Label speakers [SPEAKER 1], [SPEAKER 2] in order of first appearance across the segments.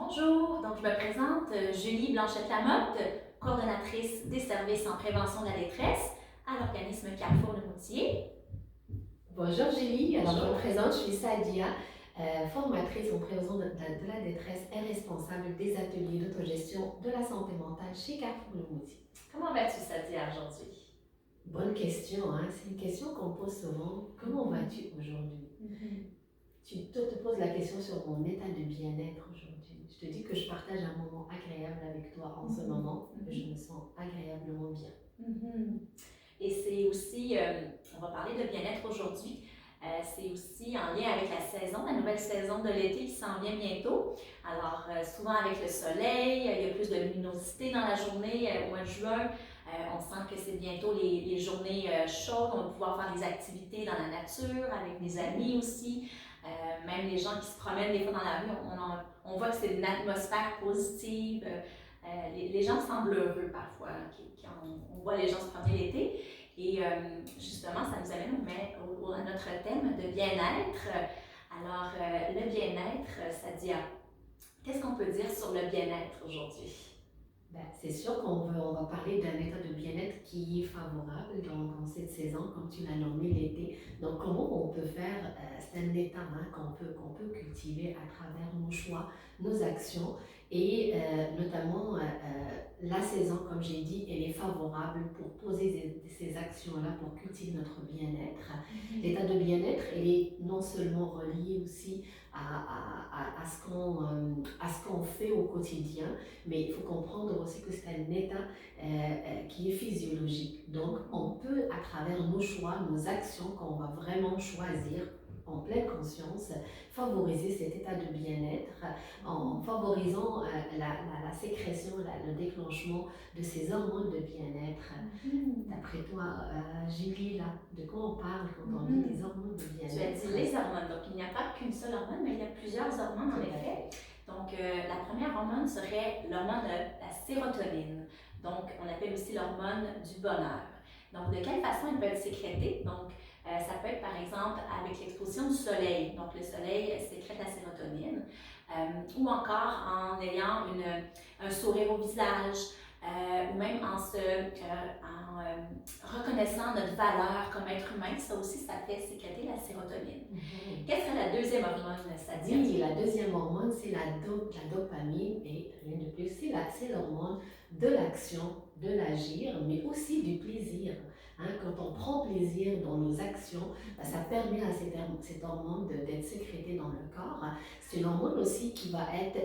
[SPEAKER 1] Bonjour, donc je me présente, Julie Blanchette-Lamotte, coordonnatrice des services en prévention de la détresse à l'organisme Carrefour Le Moutier.
[SPEAKER 2] Bonjour Julie, alors je
[SPEAKER 1] Bonjour.
[SPEAKER 2] me présente, je suis Sadia, formatrice en prévention de la détresse et responsable des ateliers d'autogestion de la santé mentale chez Carrefour Le Moutier.
[SPEAKER 1] Comment vas-tu, Sadia, aujourd'hui?
[SPEAKER 2] Bonne question, hein? C'est une question qu'on pose souvent. Comment vas-tu aujourd'hui? Tu te poses la question sur mon état de bien-être aujourd'hui. Je te dis que je partage un moment agréable avec toi en ce moment, que je me sens agréablement bien.
[SPEAKER 1] Et c'est aussi, on va parler de bien-être aujourd'hui. C'est aussi en lien avec la saison, la nouvelle saison de l'été qui s'en vient bientôt. Alors, souvent avec le soleil, il y a plus de luminosité dans la journée au mois de juin. On sent que c'est bientôt les journées chaudes. On va pouvoir faire des activités dans la nature, avec des amis aussi. Même les gens qui se promènent des fois dans la rue, on voit que c'est une atmosphère positive. Les gens semblent heureux parfois quand on voit les gens se promener l'été. Et justement, ça nous amène à notre thème de bien-être. Alors, le bien-être, Sadia, qu'est-ce qu'on peut dire sur le bien-être aujourd'hui?
[SPEAKER 2] C'est sûr on va parler d'un état de bien-être qui est favorable dans cette saison, comme tu l'as nommé l'été. Donc, comment on peut faire, c'est un état qu'on peut cultiver à travers nos choix, nos actions et notamment la saison, comme j'ai dit, elle est favorable pour poser ces actions-là, pour cultiver notre bien-être. L'état de bien-être, elle est non seulement relié aussi à ce qu'on fait au quotidien, mais il faut comprendre aussi que c'est un état qui est physiologique. Donc, on peut, à travers nos choix, nos actions qu'on va vraiment choisir en pleine conscience, favoriser cet état de bien-être en favorisant la sécrétion, le déclenchement de ces hormones de bien-être. D'après toi, Julie, là, de quoi on parle quand on dit des hormones de bien-être?
[SPEAKER 1] Tu as dit les hormones, donc il n'y a pas qu'une seule hormone, mais il y a plusieurs hormones en effet. Donc, la première hormone serait l'hormone de la sérotonine. Donc, on appelle aussi l'hormone du bonheur. Donc, de quelle façon elle peut être sécrétée? Donc, ça peut être par exemple avec l'exposition du soleil. Donc, le soleil sécrète la sérotonine. Ou encore en ayant un sourire au visage, ou même en reconnaissant notre valeur comme être humain. Ça aussi, ça fait sécréter la sérotonine. Quelle serait la deuxième hormone, Sadia?
[SPEAKER 2] Oui, la deuxième hormone, c'est la dopamine et rien de plus, c'est l'hormone de l'action, de l'agir, mais aussi du plaisir. Quand on prend plaisir dans nos actions, ça permet à cette hormone d'être sécrétée dans le corps. C'est une hormone aussi qui va être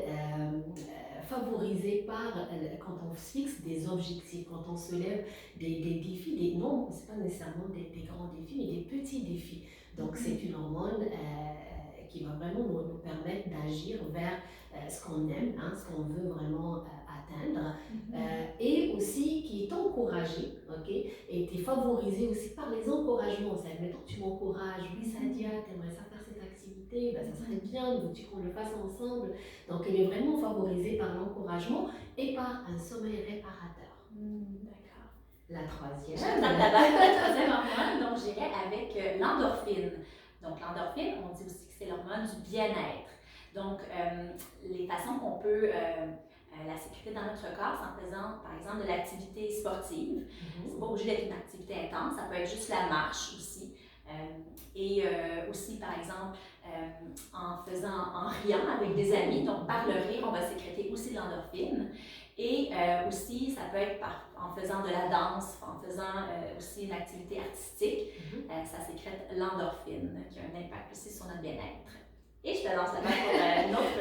[SPEAKER 2] favorisée par quand on fixe des objectifs, quand on se lève des défis, non, c'est pas nécessairement des grands défis, mais des petits défis. Donc, c'est une hormone qui va vraiment nous permettre d'agir vers ce qu'on aime, ce qu'on veut vraiment atteindre, et aussi qui est encouragé, ok, et qui est favorisé aussi par les encouragements. C'est, admettons que tu m'encourages, oui Sadia, t'aimerais ça faire cette activité, ça serait bien, veux-tu qu'on le fasse ensemble? Donc elle est vraiment favorisée par l'encouragement et par un sommeil réparateur.
[SPEAKER 1] D'accord.
[SPEAKER 2] La troisième.
[SPEAKER 1] La troisième hormone, donc j'irai avec l'endorphine. Donc l'endorphine, on dit aussi que c'est l'hormone du bien-être. Donc les façons qu'on peut la sécréter dans notre corps, c'est en faisant par exemple de l'activité sportive. C'est pas obligé d'être une activité intense, ça peut être juste la marche aussi. Et aussi par exemple en riant avec des amis, donc par le rire, on va sécréter aussi de l'endorphine. Et aussi, ça peut être en faisant de la danse, en faisant aussi une activité artistique. Ça sécrète l'endorphine, qui a un impact aussi sur notre bien-être. Et je te lance la main pour une autre.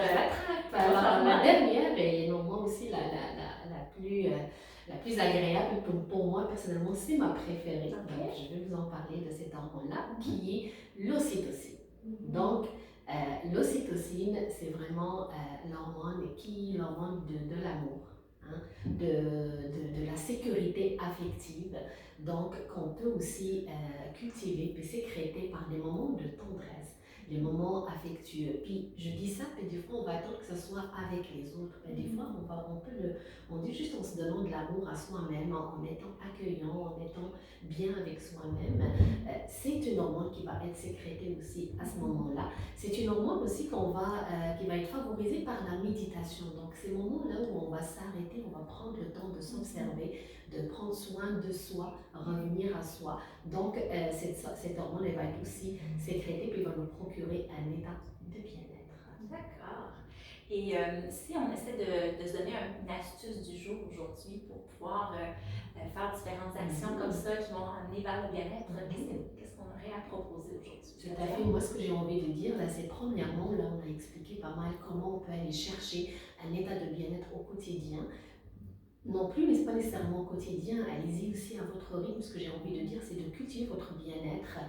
[SPEAKER 2] Alors, la dernière, et non, moi aussi la plus agréable pour moi personnellement, c'est ma préférée. Okay. Donc, je vais vous en parler de cette hormone-là, qui est l'ocytocine. Donc, l'ocytocine, c'est vraiment l'hormone de l'amour. De la sécurité affective, donc qu'on peut aussi cultiver puis sécréter par des moments de tendresse, des moments affectueux. Puis je dis ça, puis des fois on va attendre que ce soit avec les autres. Mais des fois on dit juste en se donnant de l'amour à soi-même, en étant accueillant, en étant bien avec soi-même. C'est une hormone qui va être sécrétée aussi à ce moment-là. C'est une hormone aussi qui va être favorisée par la méditation. Donc, ces moments-là où on va s'arrêter, on va prendre le temps de s'observer, de prendre soin de soi, revenir à soi. Donc, cette hormone, elle va être aussi sécrétée, puis va nous procurer un état de bien-être.
[SPEAKER 1] D'accord. Et si on essaie de se donner une astuce du jour aujourd'hui pour pouvoir faire différentes actions comme ça qui vont amener vers le bien-être, qu'est-ce qu'on aurait à proposer aujourd'hui?
[SPEAKER 2] Tout à fait. Moi, ce que j'ai envie de dire, là, c'est premièrement, là, on a expliqué pas mal comment on peut aller chercher un état de bien-être au quotidien. Non plus, mais ce n'est pas nécessairement au quotidien. Allez-y aussi à votre rythme. Ce que j'ai envie de dire, c'est de cultiver votre bien-être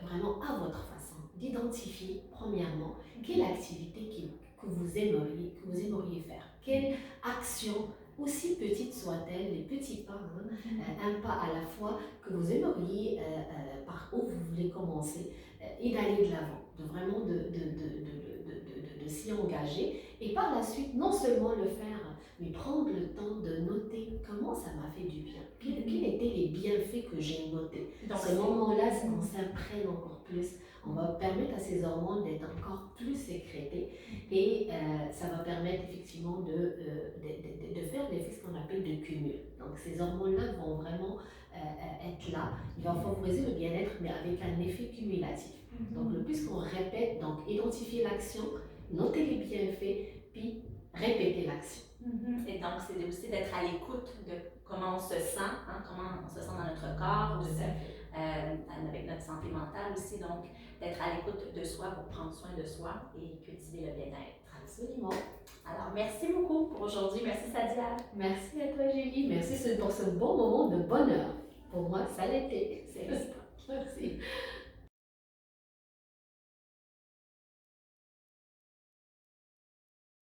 [SPEAKER 2] vraiment à votre façon. D'identifier, premièrement, quelle activité que vous aimeriez faire. Quelle action, aussi petite soit-elle, les petits pas, un pas à la fois, que vous aimeriez, par où vous voulez commencer, et d'aller de l'avant, de vraiment de s'y engager. Et par la suite, non seulement le faire, mais prendre le temps de noter comment ça m'a fait du bien. Quels étaient les bienfaits que j'ai notés. Dans ce moment-là, on s'imprègne encore plus. On va permettre à ces hormones d'être encore plus sécrétées et ça va permettre effectivement de faire l'effet ce qu'on appelle de cumul. Donc ces hormones-là vont vraiment être là. Ils vont favoriser le bien-être, mais avec un effet cumulatif. Donc le plus qu'on répète, donc identifier l'action, noter les bienfaits, puis répéter l'action.
[SPEAKER 1] Et donc, c'est aussi d'être à l'écoute de comment on se sent, comment on se sent dans notre corps, aussi, avec notre santé mentale aussi. Donc, d'être à l'écoute de soi pour prendre soin de soi et cultiver le bien-être.
[SPEAKER 2] Absolument.
[SPEAKER 1] Alors, merci beaucoup pour aujourd'hui. Merci, Sadia.
[SPEAKER 2] Merci à toi, Julie. Merci pour ce bon moment de bonheur. Pour moi, ça l'était.
[SPEAKER 1] C'est réciproque.
[SPEAKER 2] Merci.